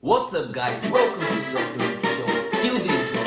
What's up, guys? Welcome to the Dr. Niki Show. Kill the intro.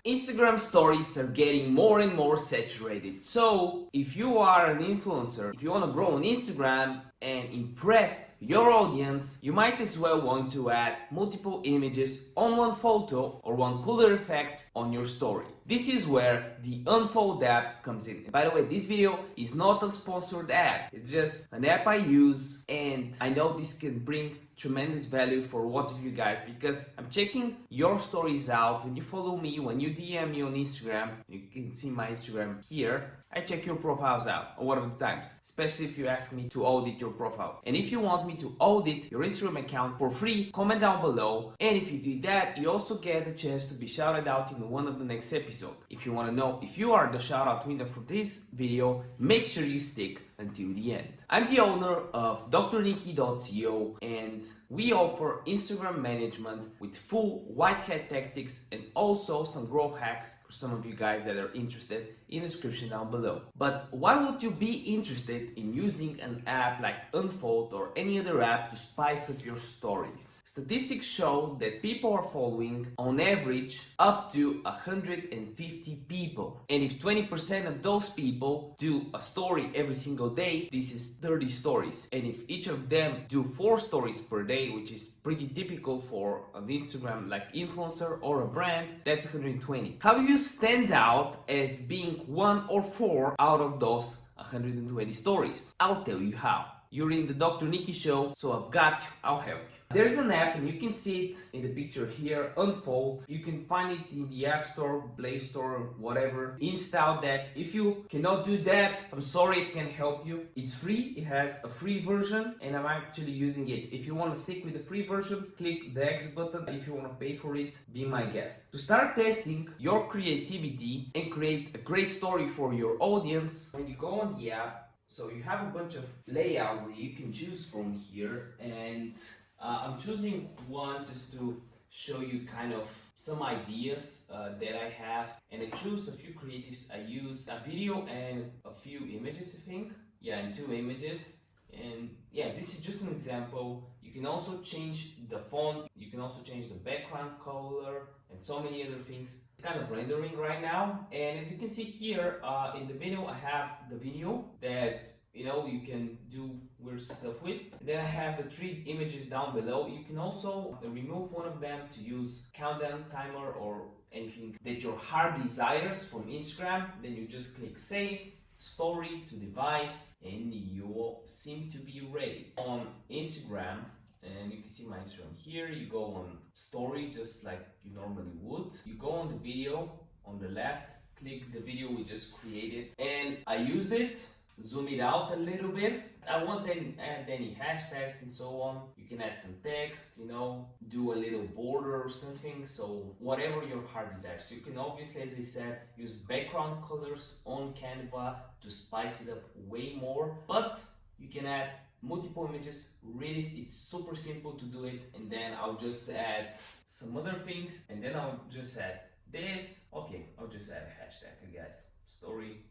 Instagram stories are getting more and more saturated. So, if you are an influencer, if you want to grow on Instagram and impress your audience, you might as well want to add multiple images on one photo or one cooler effect on your story. This is where the Unfold app comes in. By the way, this video is not a sponsored ad. It's just an app I use, and I know this can bring tremendous value for a lot of you guys because I'm checking your stories out. When you follow me, when you DM me on Instagram, you can see my Instagram here. I check your profiles out a lot of the times, especially if you ask me to audit your profile. And if you want me to audit your Instagram account for free, comment down below. And if you do that, you also get a chance to be shouted out in one of the next episodes. If you want to know if you are the shout out winner for this video, make sure you stick until the end. I'm the owner of drniki.co, and we offer Instagram management with full white hat tactics and also some growth hacks for some of you guys that are interested in the description down below. But why would you be interested in using an app like Unfold or any other app to spice up your stories? Statistics show that people are following on average up to 150 people. And if 20% of those people do a story every single day, this is 30 stories. And if each of them do 4 stories per day, which is pretty typical for an Instagram like influencer or a brand, that's 120. How do you stand out as being 1 or 4 out of those 120 stories? I'll tell you how. You're in the Dr. Niki Show, so I've got you. I'll help you. There's an app, and you can see it in the picture here, Unfold. You can find it in the App Store, Play Store, whatever. Install that. If you cannot do that, I'm sorry, it can't help you. It's free. It has a free version, and I'm actually using it. If you want to stick with the free version, click the X button. If you want to pay for it, be my guest. To start testing your creativity and create a great story for your audience, when you go on the app, so you have a bunch of layouts that you can choose from here, and I'm choosing one just to show you kind of some ideas that I have, and I choose a few creatives. I use a video and a few images, I think. Yeah, and 2 images. And yeah, this is just an example. You can also change the font, you can also change the background color, and so many other things. It's kind of rendering right now, and as you can see here in the video, I have the video that you can do weird stuff with. Then I have the 3 images down below. You can also remove one of them to use countdown timer or anything that your heart desires from Instagram. Then you just click save story to device, and you seem to be ready. On Instagram, and you can see my Instagram here, you go on story just like you normally would. You go on the video on the left, click the video we just created, and I use it, zoom it out a little bit. I won't then add any hashtags and so on. You can add some text, do a little border or something, so whatever your heart desires. You can obviously, as I said, use background colors on Canva to spice it up way more, but you can add multiple images. Really, it's super simple to do it. And then I'll just add some other things, and then I'll just add this. Okay, I'll just add a hashtag, guys, story,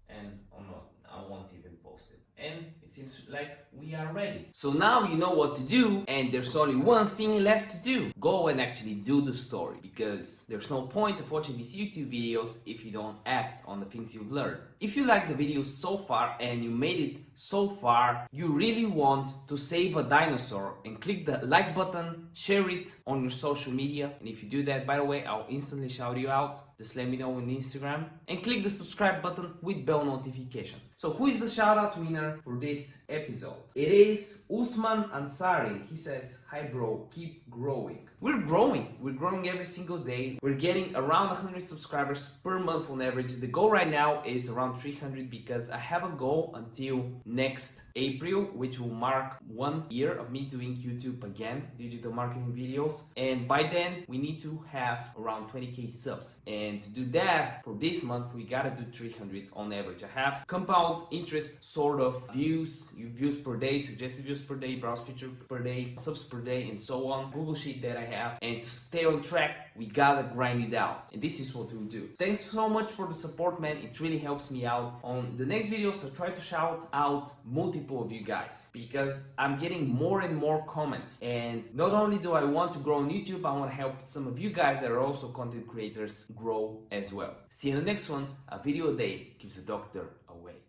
and I won't even post it. And it seems like we are ready. So now you know what to do, and there's only one thing left to do. Go and actually do the story, because there's no point of watching these YouTube videos if you don't act on the things you've learned. If you like the video so far and you made it so far, you really want to save a dinosaur, and click the like button, share it on your social media. And if you do that, by the way, I'll instantly shout you out. Just let me know on Instagram, and click the subscribe button with bell notifications. So who is the shout out winner for this episode? It is Usman Ansari. He says, "Hi bro, keep growing." We're growing every single day. We're getting around 100 subscribers per month on average. The goal right now is around 300, because I have a goal until next April, which will mark 1 year of me doing YouTube again, digital marketing videos. And by then we need to have around 20k subs. And to do that, for this month, we gotta do 300 on average. I have compound interest sort of views per day, suggested views per day, browse feature per day, subs per day, and so on. Google Sheet that I have, and to stay on track, we gotta grind it out. And this is what we'll do. Thanks so much for the support, man. It really helps me out. On the next videos, I'll try to shout out multiple of you guys because I'm getting more and more comments. And not only do I want to grow on YouTube, I want to help some of you guys that are also content creators grow as well. See you in the next one. A video a day keeps the doctor away.